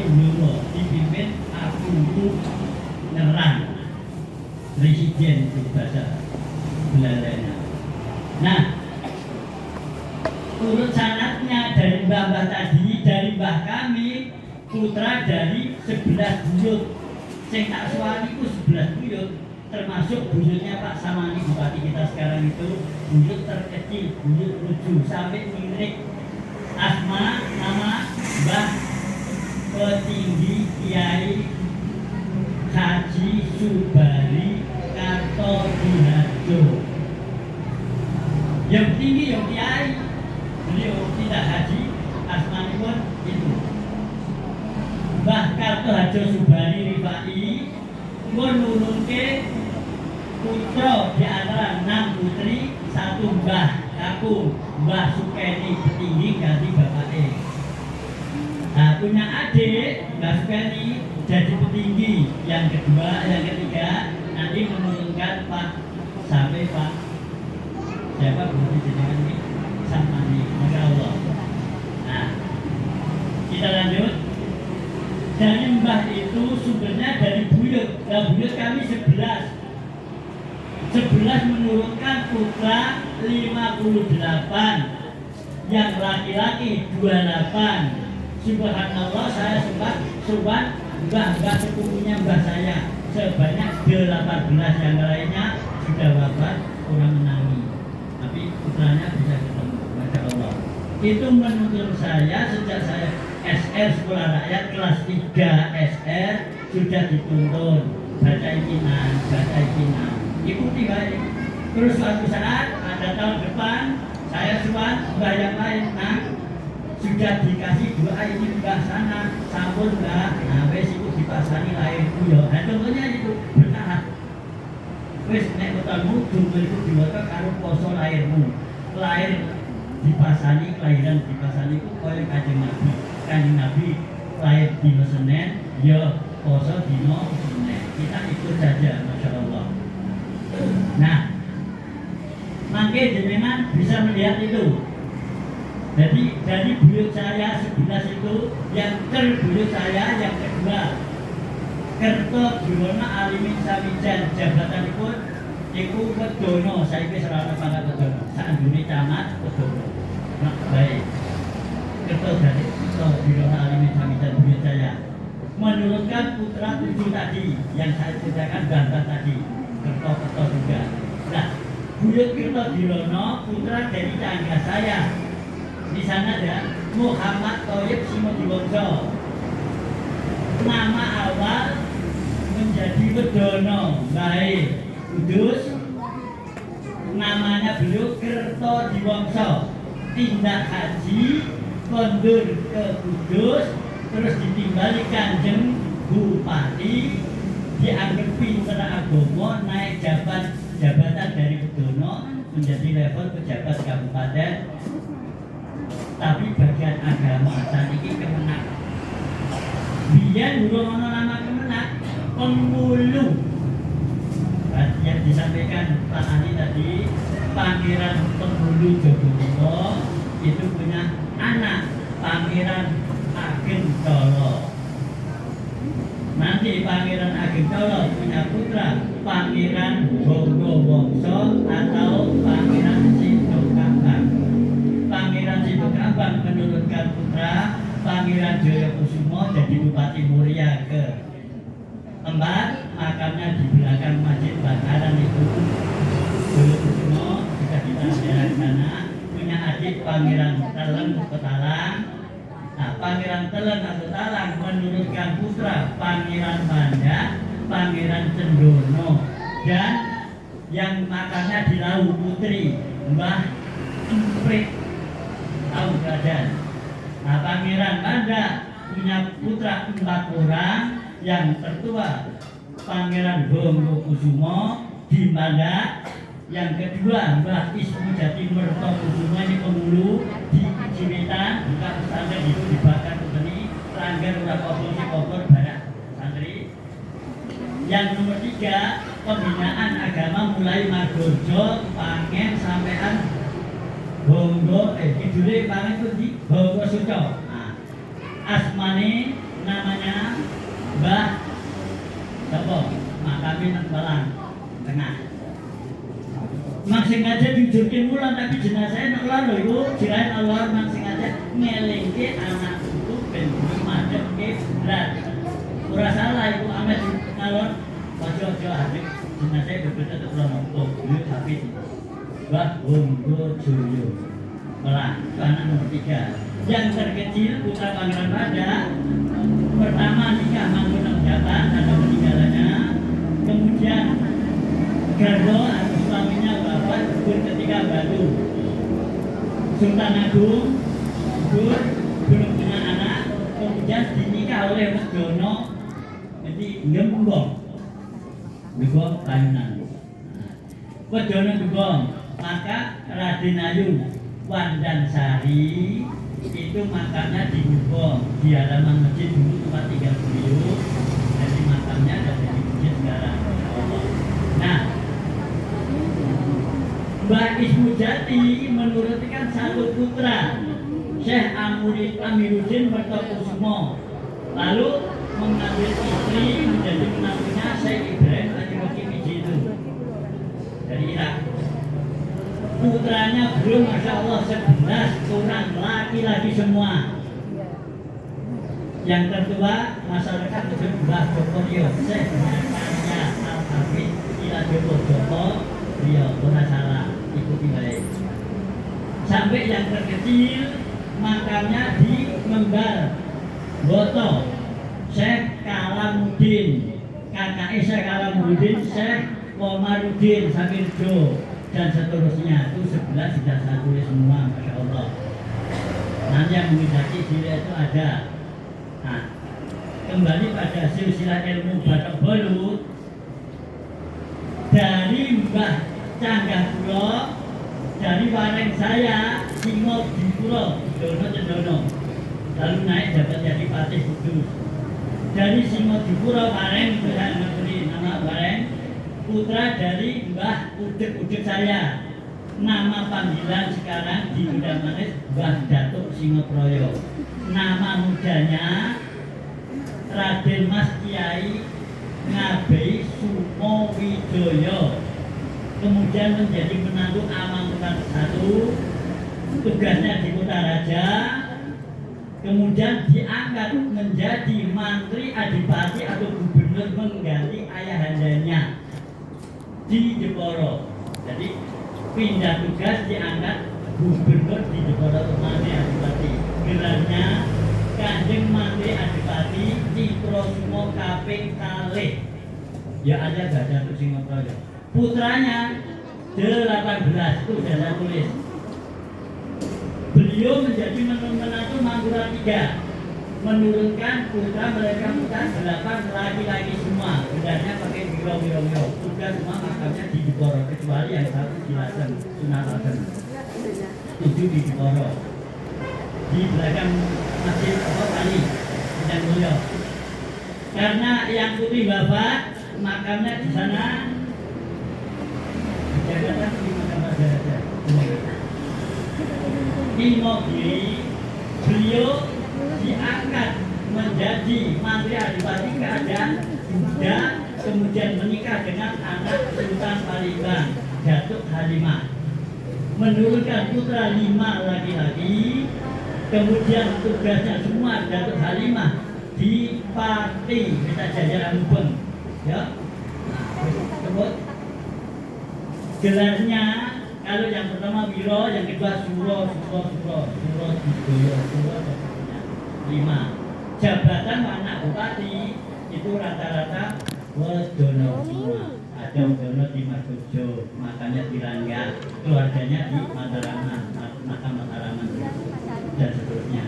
Bupati Blora dipimpin Aku Nerang Presiden itu bahasa Belandanya. Nah, urut sanatnya dari mbah-mbah tadi, dari mbah kami, putra dari 11 buyut. Sing tak suwani ku 11 buyut, termasuk buyutnya Pak Samani Bupati kita sekarang itu, buyut terkecil, buyut lucu, sampai mirip asma nama Mbah Petinggi Kiai Haji Subari Kartodiharjo. Yang tinggi yang Kiai, beliau tidak haji, asmani pun itu Mbah Kartodiharjo Subari Rifai menurunke putra di antara 6 putri, 1 mbah aku, Mbah Sukeni Petinggi ganti bapaknya. Nah, punya adik Mbah Sukeni jadi petinggi, yang kedua, yang ketiga nanti menurunkan Pak sampai Pak siapa berarti jenengan ini Samani, Masya Allah. Nah, kita lanjut. Dari mbah itu sumbernya dari buyut. Nah, buyut kami 11 menurunkan putra 58, yang laki-laki 28. Subhanallah, saya sempat mbah sepupunya mbah saya sebanyak 18, yang lainnya sudah wafat, kurang menangi, tapi putranya bisa ketemu. Masya Allah. Itu menuntun saya sejak saya SR Sekolah Rakyat kelas 3 SR sudah dituntun baca ikinan, ikuti baik. Terus suatu saat ada tahun depan saya suan mbah yang lain, nah sudah dikasih doa ini mbah sana, sampun mbah, nah wes itu dipasani lahirku ya. Nah contohnya itu bertahap. Wes nek utanmu jumlah itu diwaca karo poso lahirmu, lahir dipasani, kelahiran dipasani itu kaya Kanjeng Nabi lahir dino Senin, ya poso dino Senin. Kita ikut saja, Masya Allah. Nah, mangke jenengan bisa melihat itu. Jadi dari buyut saya 11 itu, yang terbuyut saya yang kedua Kertodirono Alimin Samijan, jabatan pun iku Wedono, saiki serana pangkat Wedono, saandune camat Wedono. Nah, baik. Kertodirono Alimin Samijan buyut saya menurunkan putra 7 tadi yang saya ceritakan bantah tadi, Kerto juga. Nah, buyut Kertodirono putra dari tangga saya. Di sana ada Muhammad Thoyib Simodiwongso. Nama awal menjadi Wedono, baik Kudus. Namanya beliau Kertodiwongso. Tindak haji, kondur ke Kudus, terus ditimbali Kanjeng Bupati, dianggap pinter agama, naik jabatan dari Wedono menjadi level pejabat kabupaten. Tapi bagian agama saat ini Kemenak. Biar durung ana nama Kemenak, Pengulu. Yang disampaikan Pak Ali tadi, Pangeran Pengulu Jogowoto itu punya anak Pangeran Ageng Colo. Nanti Pangeran Ageng Colo punya putra Pangeran Bonggowongso atau Pangeran Sindokambang. Pangeran Sindokambang menurunkan putra Pangeran Jayakusumo jadi Bupati Muria ke-4, makamnya di belakang Masjid Bakaran itu. Jayakusumo sudah ditanda di sana, punya adik Pangeran Teleng Petalang. Nah, Pangeran Teleng atau Talang menurunkan putra Pangeran Banda, Pangeran Cendono, dan yang makamnya di Lawu Putri Mbah Emprit. Tahu keadaan. Nah, Pangeran Banda punya putra 4 orang, yang tertua Pangeran Bongokusumo di Banda, yang kedua Mbah Ismu Jati Mertokusumo ini Pengulu di Ciwitan, buka pesantren itu dibakar petani, langgar udah kopor barak santri. Yang nomor 3 pembinaan agama mulai Margojo, Pangen sampean Bonggo, kidule Pangen itu di Bonggo Suco. Nah, asmane namanya Mbah Sopo, makamnya nang Balang tengah. Mak sengaja dijurke mulan tapi jenazahnya nak lor lho iku, jirain Allah mak sengaja ngelingke anak itu ben madhep kiblat. Ora salah iku amet ngalor ojo habis jenazahnya berbeda tuh Pronoto, beliau habis. Mbah Wonggo Joyo. Melah, anak nomor 3. Yang terkecil putra Pangeran Pada pertama nikah menggunakan jabatan ada peninggalannya, kemudian Gardo atau suaminya wafat gugur ketika Batu. Sultan Agung gugur belum punya anak, kemudian dinikah oleh Wedono jadi Gembong Kayunan. Wedono Gembong, maka Raden Ayu Wandansari itu makamnya di Gembong di halaman masjid dulu tempat tinggal beliau, jadi makamnya ada di masjid sekarang. Nah, Mbah Ismujati menurutkan satu putra Syekh Amiruddin Mertokusumo, lalu mengambil istri menjadi menantunya Syekh Ibrahim Haji itu dari Irak. Putranya belum, Masya Allah, 11 orang laki-laki semua. Yang tertua masyarakat itu Mbah Jokorio, Syekh Makanya Al-Hafid Iladewo Joko, beliau ora salah, ikuti baik. Sampai yang terkecil makamnya di Membal Boto, Syekh Kalamuddin, kakaknya Syekh Kalamuddin, Syekh Komarudin Samirjo, dan seterusnya. Itu 11 sudah saya tulis semua, Masya Allah. Nanti yang mengidaki diri itu ada. Nah, kembali pada silsilah ilmu Batok Bolu dari Mbah Canggah Pulo, dari wareng saya Singo Dipuro Dono Cendono, lalu naik dapat jadi Patih Kudus. Dari Singo Dipuro wareng itu saya ngerti nama wareng, putra dari Mbah Udek saya. Nama panggilan sekarang di Bidang Manis Mbah Datuk Singoproyo. Nama mudanya Raden Mas Kiai Ngabei Sumo Widoyo. Kemudian menjadi menantu Amangkurat I, tugasnya di Kutaraja. Kemudian diangkat menjadi Mantri Adipati atau Gubernur mengganti ayahandanya di Jeporo. Jadi pindah tugas diangkat Gubernur di Jeporo untuk Mantri Adipati. Gelarnya Kanjeng Mantri Adipati Ciprosumo Kaping Kalih. Ya ada baca tuh Singoproyo. Putranya 18 itu sudah saya tulis. Beliau menjadi menantu Mangkurat III, menurunkan putra mereka putra 8 laki-laki semua. Benarnya pakai wiro-wiro. Putra semua makamnya di Jeporo, kecuali yang satu di Lasem, Sunan Lasem. 7 di Jeporo. Di belakang masjid Kali Sidang Mulyo. Karena yang putih wafat, makamnya di sana. Jabatan di makam raja. Di Mogiri, beliau diangkat menjadi Mantri Adipati keadaan muda, kemudian menikah dengan anak Sultan Palembang, Datuk Halimah. Menurunkan putra 5 laki-laki, kemudian tugasnya semua Datuk Halimah di Pati, kita jajaran Mubeng. Ya, sebut gelarnya. Kalau yang pertama Wiro, yang kedua Suro, Didoyo, 5. Jabatan anak bupati itu rata-rata Wedono semua. Ada Wedono di Margojo, makanya di Rangga, keluarganya di Mataraman, makam Mataraman dan seterusnya.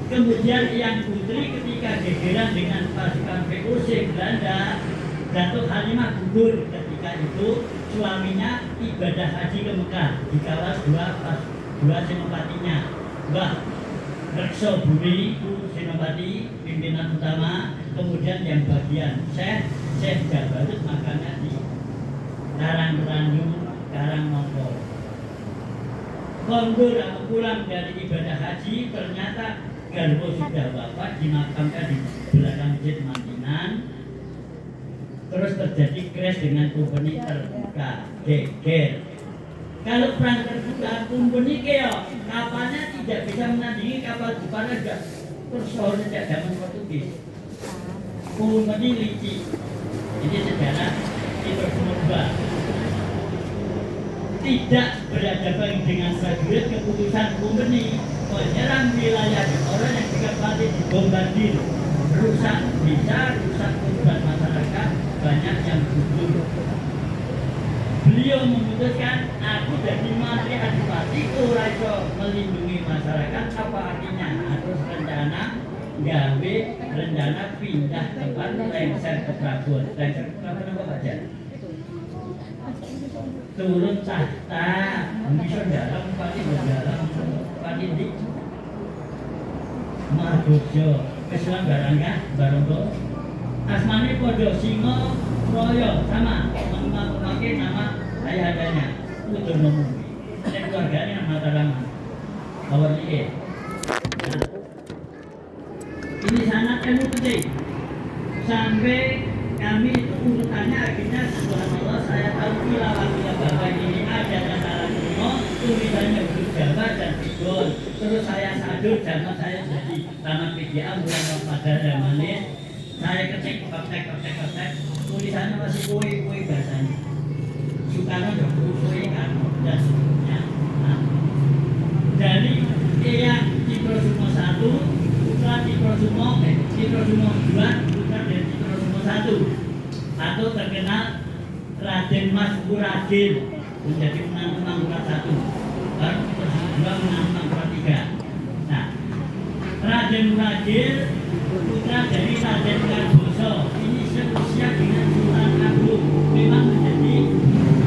Kemudian yang putri ketika gegeran dengan pasukan VOC Belanda, Datuk Halimah gugur. Ketika itu suaminya ibadah haji ke Mekah, dikawal dua senopatinya, Mbah Rekso Buri itu senopati pimpinan utama, kemudian yang bagian Syekh Jabarut makamnya di Karangrandu, Karangnoto. Kondur aku pulang dari ibadah haji, ternyata garwa sudah wafat, dimakamkan di belakang masjid Mantinan. Terus terjadi crash dengan company terbuka, geger. Kalau perang terbuka, company kapalnya tidak bisa menandingi kapal Jepang aja. Persoalannya tidak zaman Portugis. Company licik. Ini sejarah itu semua. Tidak berhadapan dengan prajurit, keputusan company menyerang wilayah orang yang juga mati dibombardir, rusak bisa, rusak korban masyarakat, banyak yang gugur. Beliau memutuskan, aku jadi menteri adipati, ora iso melindungi masyarakat, apa artinya? Terus rencana pindah tempat lengser ke Prabon. Lengser ke Prabon apa aja? Turun tahta, bisa dalam, pati di Margojo, kesuan barangga, asmane podo, Singo, Royo, sama, memakai nama ayah-ayahnya, Udur Nomumi, dan keluarganya nama Mataraman, Awal Ie. Ini sangat ilmu penting, sampai kami itu urutannya akhirnya subhanallah saya tahu bila bahwa ini ada antara kuno tulisannya huruf Jawa dan Bidon. Terus saya sadur zaman saya jadi taman PGA bulan Ramadan dan Manis. Saya ketik tulisannya masih kue bahasanya. Soekarno dan kue Karno dan seterusnya. Nah, dari yang Citrosumo 1, Putra Citrosumo 2, Putra dan Citrosumo 1 atau terkenal Raden Mas Muradin menjadi menantu Mangkurat 1, baru Citrosumo 2 menantu Mangkurat 3. Nah, Raden Muradin putra dari Raden Karboso ini seusia dengan Sultan Agung, memang menjadi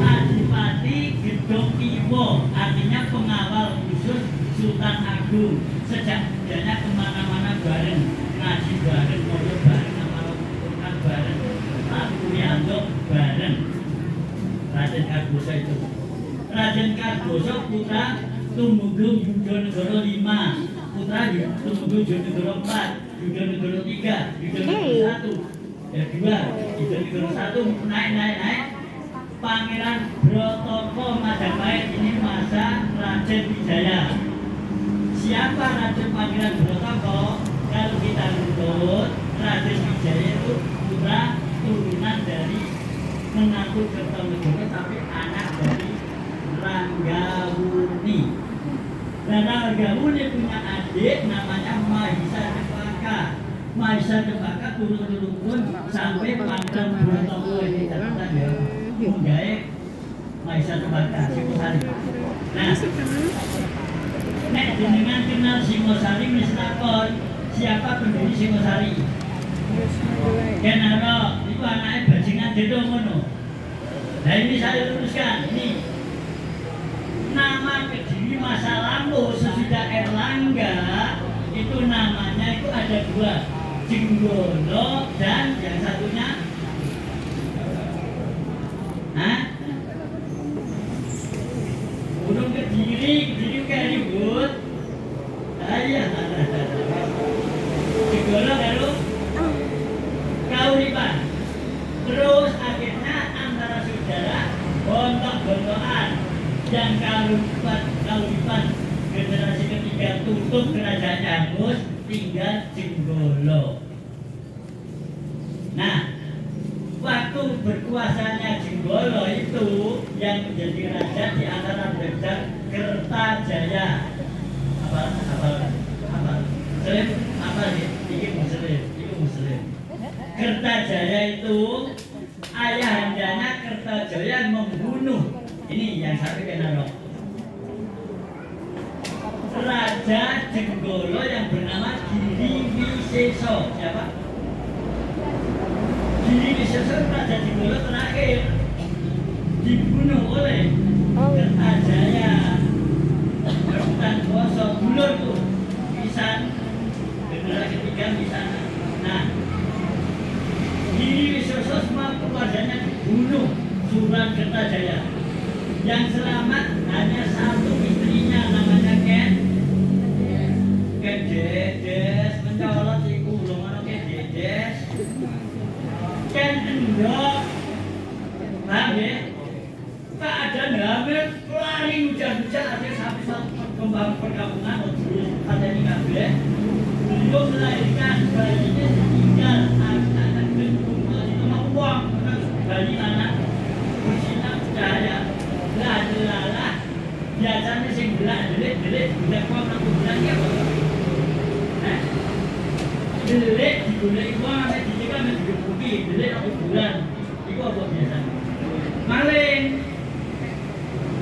Adipati Gedong Iwo, artinya pengawal khusus Sultan Agung. Sejak mudanya kemana-mana bareng, ngaji bareng, ngobrol bareng, amal bareng, Wianto bareng. Raden Karboso itu. Raden Karboso putra Tumenggung Yudonegoro 5, putra Tumenggung Yudonegoro 4, Yudonegoro 3, Yudonegoro 1, 2, Yudonegoro 1 naik. Pangeran Brotoko Majapahit ini masa Raden Wijaya. Siapa Raden Pangeran Brotoko? Kalau kita urut, Raden Wijaya itu putra turunan dari menantu Kertonegoro tapi anak dari Ranggawuni. Dan Ranggawuni punya adik namanya Mahisa Cempaka. Mahisa Cempaka turun sampai Pangeran Brotoko ini catatan ya. Menggawe Mahisa Cempaka Singosari. Nah, nek jenengan kenal Singosari wis takon, siapa pendiri Singosari? Kenaro, itu anaknya bajingan Dedo ngono. Nah ini saya luruskan, ini nama Kediri masa lampau sesudah Erlangga itu namanya itu ada 2, Jenggolo dan yang satunya Gunung Kediri kayak ribut. Iya. Jenggolo karo Kauripan. Terus akhirnya antara saudara bontok-bontokan yang Kauripan generasi ketiga tutup kerajaan Jangus, tinggal Jenggolo. Nah, waktu berkuasanya Jenggolo itu yang menjadi raja di antara Braja Kertajaya. Muslim. Kertajaya itu ayahandanya Kertajaya membunuh. Ini yang satu kenal. Raja Jenggolo yang bernama Giri Wiseso. Siapa? Giri Wiseso Raja Jenggolo terakhir dibunuh oleh Kertajaya. Rebutan Boso Bulur tuh Pisan generasi ketiga di sana. Nah, Giri Wiseso semua keluarganya dibunuh Sunan Kertajaya. Yang selamat hanya satu istrinya namanya Ken Dede. saking hujan-hujan ada sampai satu perkampungan ada di kabeh. Beliau melahirkan bayinya tinggal anak itu uang bayi anak bersinar cahaya lah biasanya sing delik tidak kuat aku bilang ya delik digulai uang ada di kan digebuki delik aku bulan itu apa biasa maling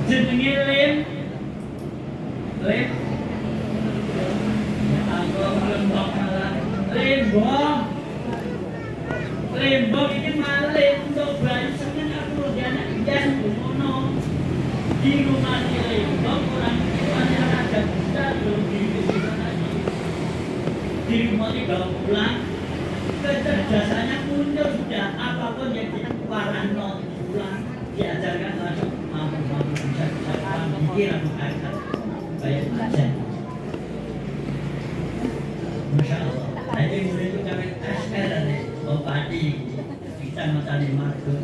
jenenge lem lembong ini maling untuk bayi seneng aku anak jas ngono di rumah di lembong orang itu ada besar belum di rumah dibawa pulang kecerdasannya muncul sudah apapun yang diparano pulang diajarkan langsung mampu bisa pikir aku kata kayak aja Masya Allah tadi murid itu kami askara nih Bupati kita matahari margo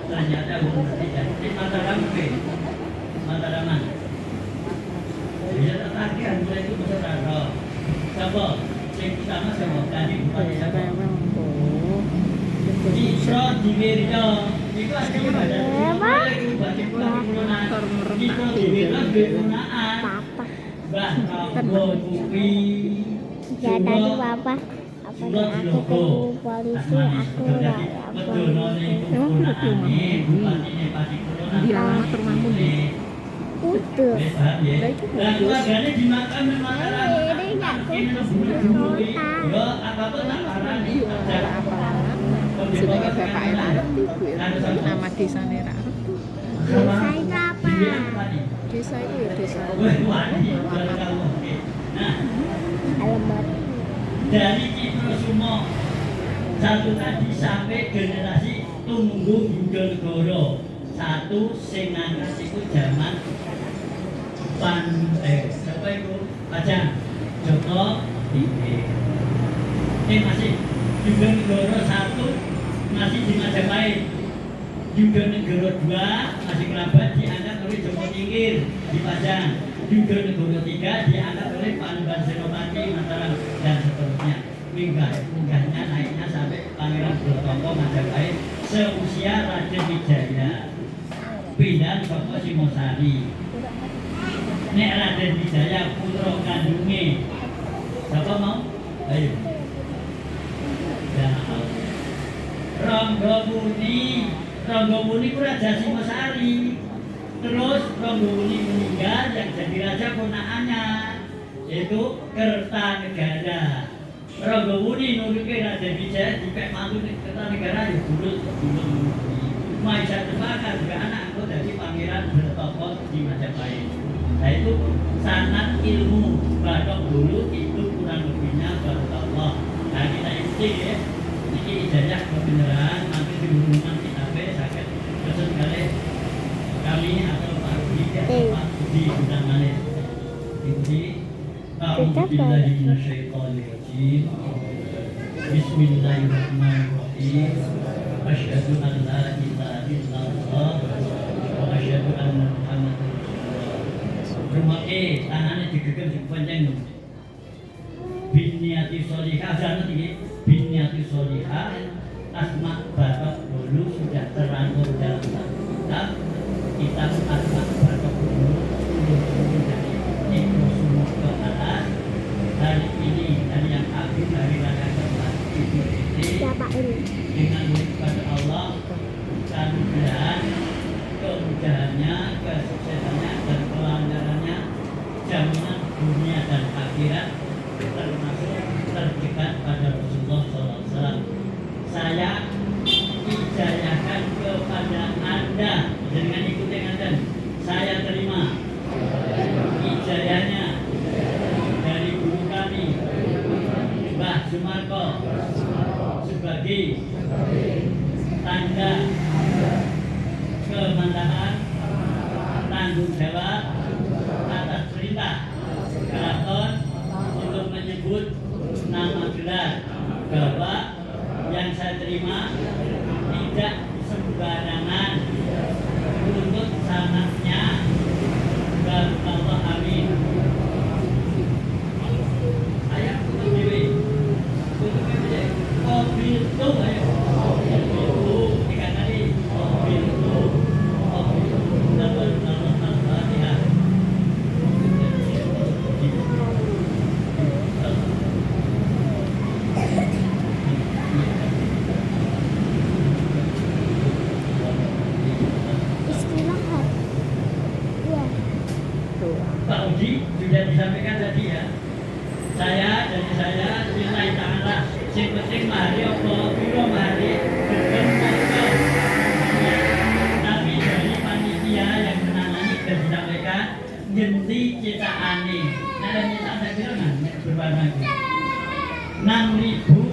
ternyata belum tidak di Mataram Mataraman bisa tertagihan mulai itu besar roh siapa yang pertama siapa tadi Bupati siapa Cipro di Wirjo itu aslinya ada Bupati Pulau Cipro di Wirjo bergunaan Mbah Rambo Kupi ya tadi apa aku ke polisi aku di alamat rumahmu nih utuh dan keluarganya dimakan Mataram ini nggak yo apapun tak parah nih sebagai bapak enak nama desa nera desa itu apa desa itu ya desa alamat dari Cipro Sumo satu tadi sampai generasi Tumenggung Yudonegoro satu sing ngangkat itu zaman siapa itu Pajang Joko masih Yudonegoro satu masih di Majapahit Yudonegoro 2 masih kerabat diangkat oleh Joko Tingkir di Pajang Yudonegoro 3 diangkat oleh Panembahan Senopati Mataram dan seterusnya minggahnya naiknya sampai Pangeran Brotongo Majapahit seusia Raden Wijaya pindah ke Singosari nek Raden Wijaya putra kandunge siapa mau? Ayo Ronggo Muni itu Raja Singosari terus Ronggo Muni meninggal yang jadi raja ponakannya yaitu Kertanegara Ronggo Muni nurutke Raden Wijaya dipek mantu Kertanegara ya dulur Maisa Cempaka juga anak anggota dari Pangeran Bertopo di Majapahit. Nah itu sanad ilmu Batok dulu itu kurang lebihnya Barakallah. Nah kita ikuti ya. Ini ijazah kebenaran nanti di hubungan kita sakit pesan kali atau Pak Budi atau Pak Budi undang manis. Ikuti. A'udzubillahi minasyaitonirrajim. Bismillahirrahmanirrahim. Asyhadu an la ilaha illallah wa asyhadu anna Muhammadar Rasulullah. Rumake tangannya digegem sing panjang. Binniyati sholihah jangan iki. Binniyati sholihah asma batok dulu sudah terangkum dalam kitab asma batok dulu dari Ibnu Sumo ke atas. Hari ini hari yang agung hari raya keempat Idul Fitri dengan kepada Allah kemudahan kemudahannya kesuksesannya dan kelancarannya jaminan dunia dan akhirat termasuk terdekat pada Rasulullah SAW. Saya ijazahkan kepada Anda dengan ikuti dan saya terima ijazahnya dari guru kami Mbah Sumarko sebagai tanda kemantapan tanggung jawab atas perintah keraton untuk menyebut nama gelar bahwa yang saya terima tidak sembarangan untuk sanatnya doang. Pak Udi sudah disampaikan tadi ya. Dari saya nilai ta'ala sing penting mari apa piro mari gelem apa. Tapi dari panitia yang menangani sudah disampaikan ganti cetakane. Nah, cetak saya kira berwarna 6.000